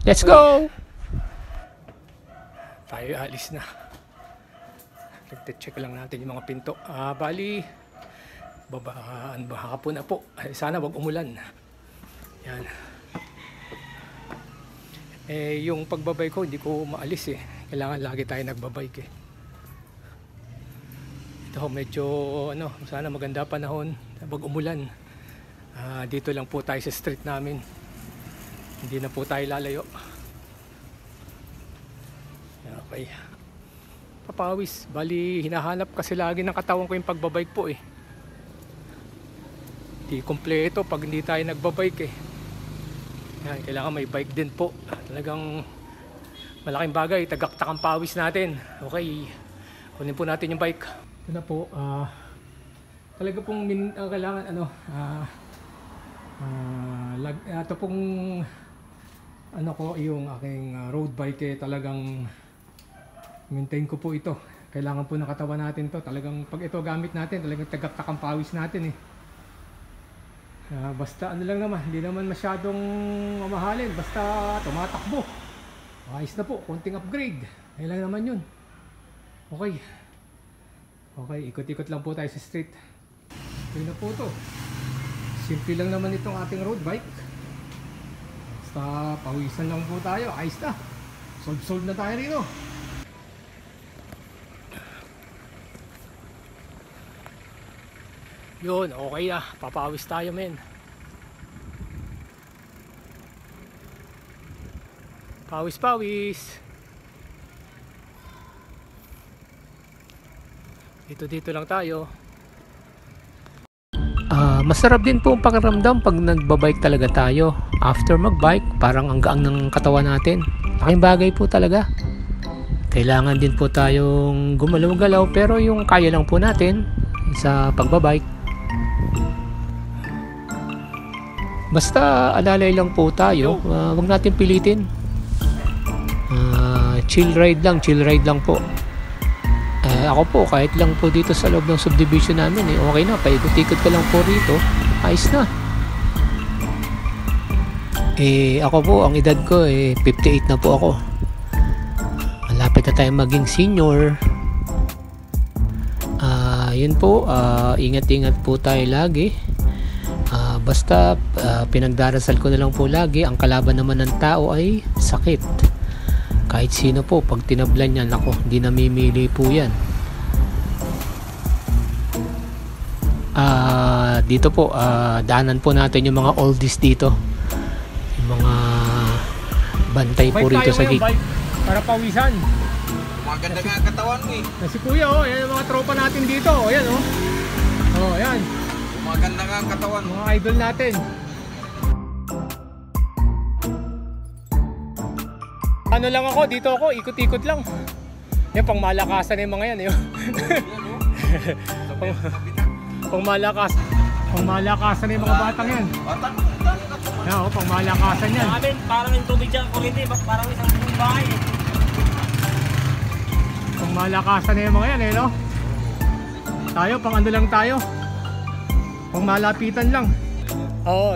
Let's go! Tayo alis na. Nagte-check lang natin yung mga pinto. Bali, hapon na po. Sana wag umulan. Yan. Yung pagbabike ko, hindi ko maalis eh. Kailangan lagi tayo nagbabike eh. Ito medyo, sana maganda panahon. Wag umulan. Dito lang po tayo sa street namin. Hindi na po tayo lalayo. Okay. Papawis. Bali, hinahanap kasi lagi ng katawan ko yung pagbabike po eh. Di kompleto pag hindi tayo nagbabike eh. Yan, kailangan may bike din po. Talagang malaking bagay. Tagaktak ang pawis natin. Okay. Kunin po natin yung bike. Ito na po. Talaga pong kailangan ito pong yung aking road bike eh, talagang maintain ko po ito. Kailangan po ng katawan natin to. Talagang pag ito gamit natin, talagang tagaktak ang pawis natin eh. Basta lang naman, hindi naman masyadong mamahalin. Basta tumatakbo. Ayos na po, konting upgrade. Ayun lang naman yun. Okay. Okay, ikot-ikot lang po tayo sa street. Ito na po to. Simple lang naman itong ating road bike. Basta pawisan lang po tayo. Ayos na. Solve na tayo rito. Yun, okay na. Papawis tayo men. Pawis. Dito lang tayo. Masarap din po ang pakiramdam pag nagbabike talaga tayo. After magbike, parang ang gaang ng katawan natin. Laking bagay po talaga. Kailangan din po tayong gumalaw-galaw pero yung kaya lang po natin sa pagbabike. Basta alalay lang po tayo. Wag natin pilitin. Chill ride lang po. Ako po kahit lang po dito sa loob ng subdivision namin okay na, paikot-ikot ka lang po rito, ayos na. Ako po ang edad ko 58 na po ako. Malapit na tayo maging senior. Yun po, ingat-ingat po tayo lagi. Basta pinagdarasal ko na lang po lagi, ang kalaban naman ng tao ay sakit. Kahit sino po, pag tinablan yan, ako, hindi namimili po yan. Dito po, daanan po natin yung mga oldies dito. Yung mga bantay po rito sa gig. Para pawisan. Maganda nga katawan mo eh. Si Kuya yan yung mga tropa natin dito. Ayan ayan. Maganda nga katawan mo. Mga idol natin. Ano lang ako, dito ako, ikot-ikot lang. Yan, pang malakasan yung mga yan. Pang malakasan yung mga batang yan. Yan, pang malakasan yan. Amin, parang yung tubig dyan, kuliti, parang isang bahay. Pang malakasan yung mga yan Tayo, pang ano lang tayo. Pang malapitan lang.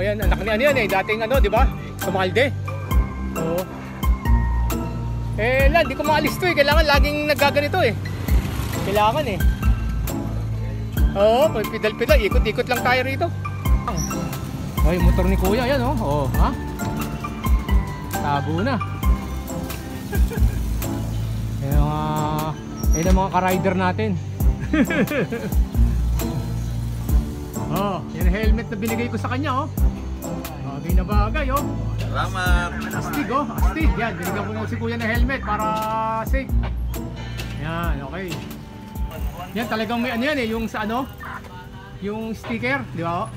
Yan, anak ni ano yan dating di ba? Sumalde. Di ko maalis to kailangan laging naggaganito Kailangan pidal-pidal, ikot-ikot lang tayo rito. Yung motor ni Kuya, yan tabo na. Yan ang mga ka-rider natin. Yan ang helmet na binigay ko sa kanya bagay na bagay Salamat. Astig yan, binigyan ko si Kuya ng helmet para safe. Yan, okay. Yan talagang may yung sa yung sticker, di ba?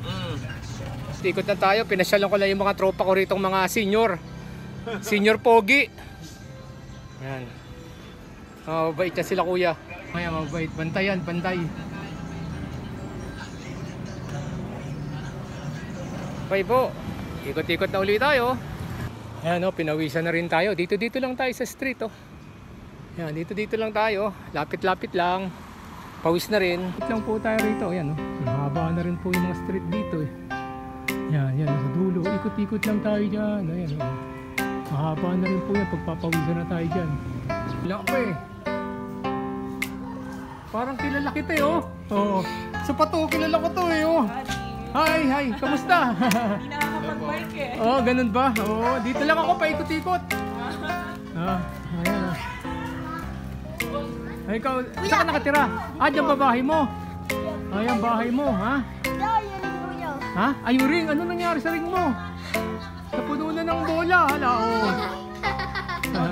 Ikot na tayo, pinasyalan ko lang yung mga tropa ko rito, mga senior pogi. Yan. Mabait na sila Kuya. Mabait, bantay. Okay po, ikot-ikot na ulit tayo. Ayan pinawisan na rin tayo. Dito lang tayo sa street Yan, dito lang tayo. Lapit-lapit lang. Pawis na rin. Ikot lang po tayo rito. Ayan mahaba na rin po yung mga street dito Yan, sa dulo. Ikot-ikot lang tayo dyan. Ayan Mahaba na rin po yan. Pagpapawisan na tayo dyan. Wala pa eh. Parang kilala kita eh, oh. Oo. Sa pato, kilala ko to eh, oh. Hi. Kamusta? Hindi nakakapag-bike eh. Oh, ganun ba? Oo, dito lang ako paikot-ikot. Ayan ah. Ay, ikaw, saan ka nakatira? Diyan ba bahay mo? Ayan, bahay mo, ha? Ha? Ay, yung ring. Ano nangyari sa ring mo? Napuno na ng bola. Hala, oh.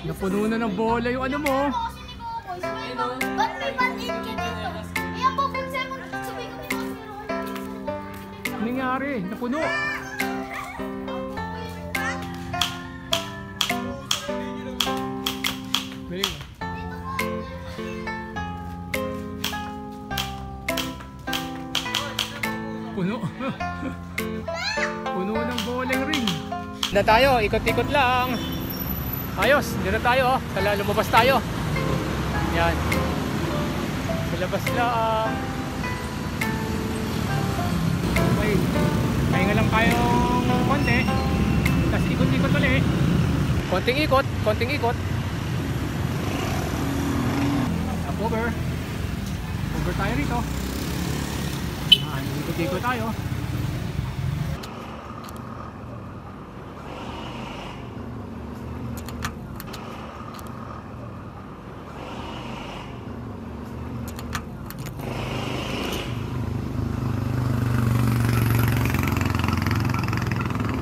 Napuno na ng bola yung ano mo. Ba't may band-aid ka dito? Ayan po, kung saan mo sabi ko dito. Ano nangyari? Napuno. Galing. Puno. Puno ng bola yung ring. Na tayo, ikot-ikot lang. Ayos, dito tayo. Tala, lumabas tayo. Yan. Sa labas lang. Okay. Pahinga lang tayong konti. Tapos ikot-ikot ulit. Konting ikot. Up over. Over tayo rito. Ikot-ikot tayo.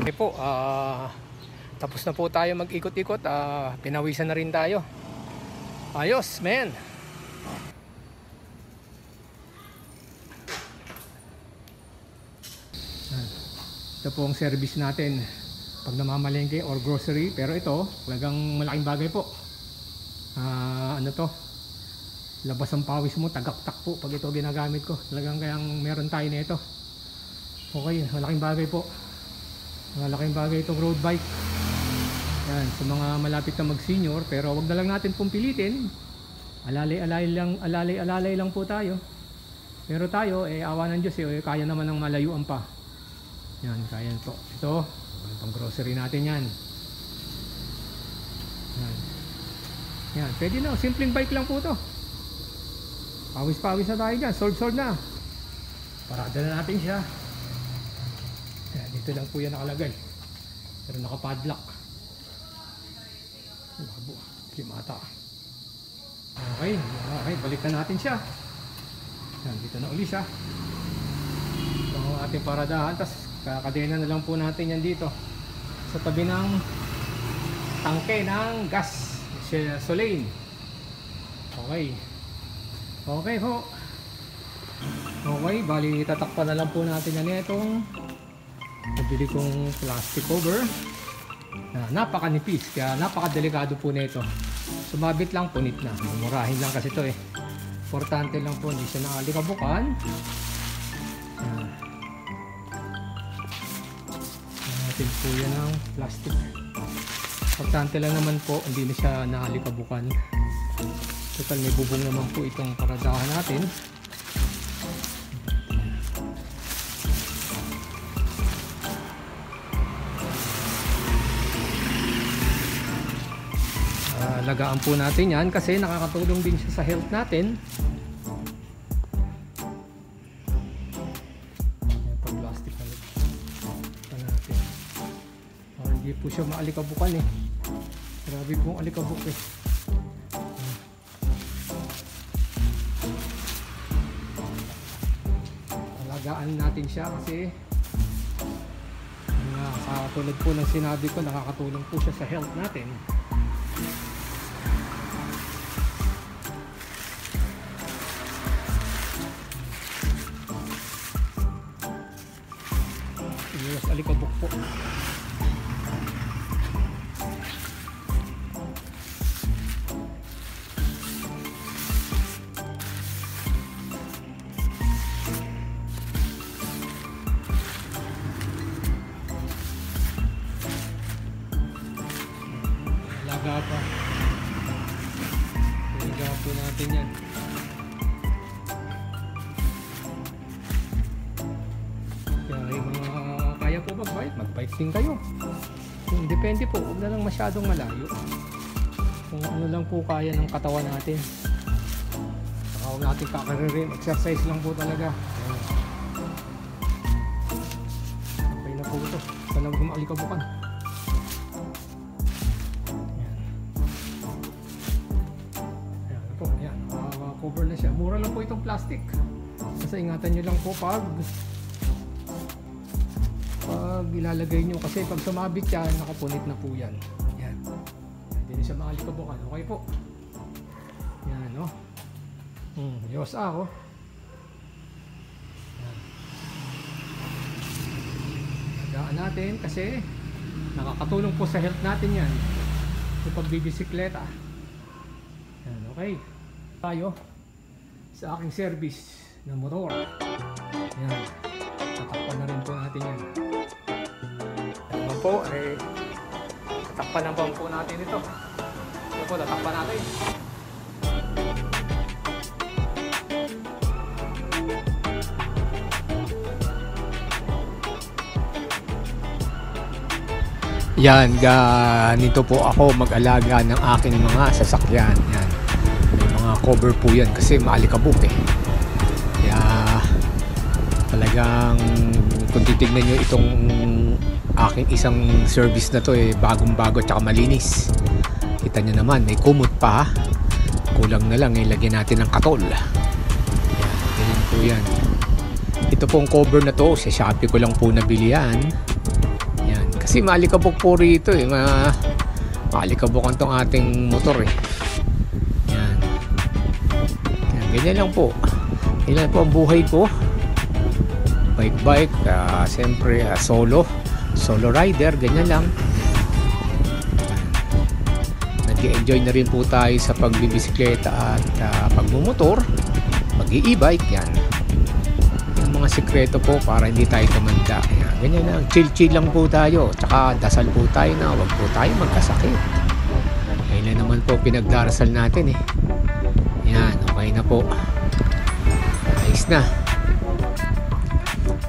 Okay po, tapos na po tayo mag-ikot-ikot. Pinawisan na rin tayo. Ayos, men. Ito po ang service natin pag namamalengke or grocery. Pero ito, talagang malaking bagay po. Ano to? Labas ang pawis mo, tagaktak po pag ito ginagamit ko. Talagang kayang meron tayo nito. Okay, malaking bagay po. Malaking bagay itong road bike. Yan, sa mga malapit na mag-senior, pero wag na lang natin pong pilitin. Alalay lang po tayo. Pero tayo, awa ng Diyos, kaya naman ng malayuan pa. Yan, kaya ito. Ito, pang grocery natin yan. Yan, pwede na. Simpleng bike lang po to. Pawis-pawis na tayo dyan. Sold na. Parada na natin siya. Yan, dito lang po yan nakalagay. Pero nakapadlock. Labo, limata. Okay, balik na natin siya. Yan, dito na uli siya. Ito ang ating paradahan. Tapos kakadena na lang po natin yan dito sa tabi ng tangke ng gas Solane. Okay po. Okay, bali tatakpan na lang po natin yan itong nabili kong plastic cover na napakanipis, kaya napakadelikado po nito. Sumabit lang, punit na. Mumurahin lang kasi ito eh. Importante lang po, hindi siya nakalikabukan. Natin po yan ng plastic. Importante lang naman po, hindi na siya nakalikabukan. Total may bubong naman po itong paradahan natin. Lagaan po natin yan kasi nakakatulong din siya sa health natin. Ito plastic na natin. Hindi po siya maalikabukan eh. Grabe pong alikabuk eh. Alagaan natin siya kasi katulad po ng sinabi ko, nakakatulong po siya sa health natin. Alikabok po. Alaga pa. Alaga po natin yan. Kaya yung mga kaya po mag-bike din kayo. Depende po, huwag na lang masyadong malayo. Kung ano lang po kaya ng katawan natin. Saka huwag natin kakaririn, exercise lang po talaga. Ayan. Okay na po ito, talagang maalikabukan. Ayan, cover na siya. Mura lang po itong plastic. Basta ingatan nyo lang po pag ilalagay nyo, kasi pag sumabit yan, nakapunit na po yan. Yan. Hindi na siya makalikabukan. Okay po. Yan, no? Yos ako. Yan. Nagaan natin kasi nakakatulong po sa health natin yan. Sa pagbibisikleta. Yan, okay. Tayo sa aking service na motor. Yan. Tatakpan na rin po natin yan. Ano po, tatakpan naman po natin ito. Ito po, tatakpan natin. Yan, ganito po ako mag-alaga ng aking mga sasakyan. Yan. May mga cover po yan kasi maalikabok eh. Kaya talagang kung titignan nyo itong aking isang service na to eh, bagong bago at saka malinis. Kita nyo naman, may kumot pa. Kulang na lang, ilagyan natin ng katol. Yan, ganyan po yan. Ito pong cover na to, sa Shopee ko lang po nabili yan. Yan, kasi maalikabok po rito eh. Maalikabok tong ating motor eh. Yan. Yan, ganyan lang po. Ilan po ang buhay ko. Bike, siyempre solo rider, ganyan lang. Nag-enjoy na rin po tayo sa pagbibisikleta at pagmumotor, pag-i-bike, yan. Yung mga sikreto po para hindi tayo tumanda. Yan, ganyan lang, chill lang po tayo, tsaka dasal po tayo na wag po tayo magkasakit. Kailan naman po pinagdarasal natin eh. Yan, okay na po. Ayos na.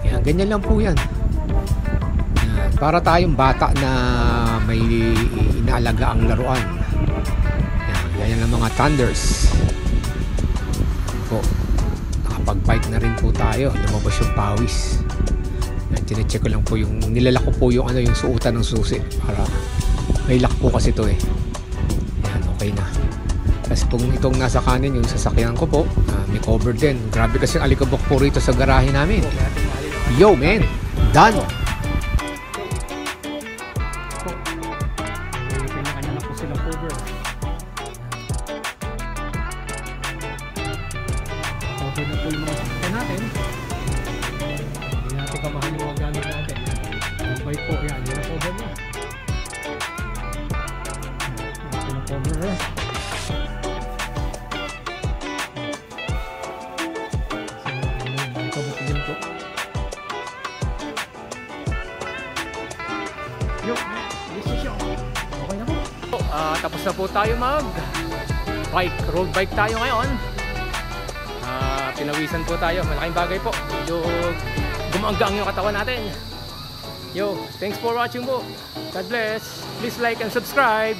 Yan, ganyan lang po yan. Yan, para tayong bata na may inaalaga ang laruan. Yan, ganyan lang mga thunders. Po, nakapag-bike na rin po tayo. Lumabas yung pawis. Yan, tinecheck ko lang po yung, nilalak ko po yung, yung suotan ng susi. Para may lock po kasi to eh. Yan, okay na. Kasi kung itong nasa kanin yung sasakyan ko po, may cover din. Grabe kasi alikabok po rito sa garahe namin. Yo man, done. Kanya-kanya na po silang cover. Cover na po yung mga sasakyan natin. Hindi natin kamahal yung mga gamit natin. Yung bike po, yan, yun ang cover niya. Yun ang cover niya. Tapos na po tayo road bike tayo ngayon. Pinawisan po tayo, malaking bagay po. Medyo gumagang yung katawan natin. Yo, thanks for watching po. God bless. Please like and subscribe.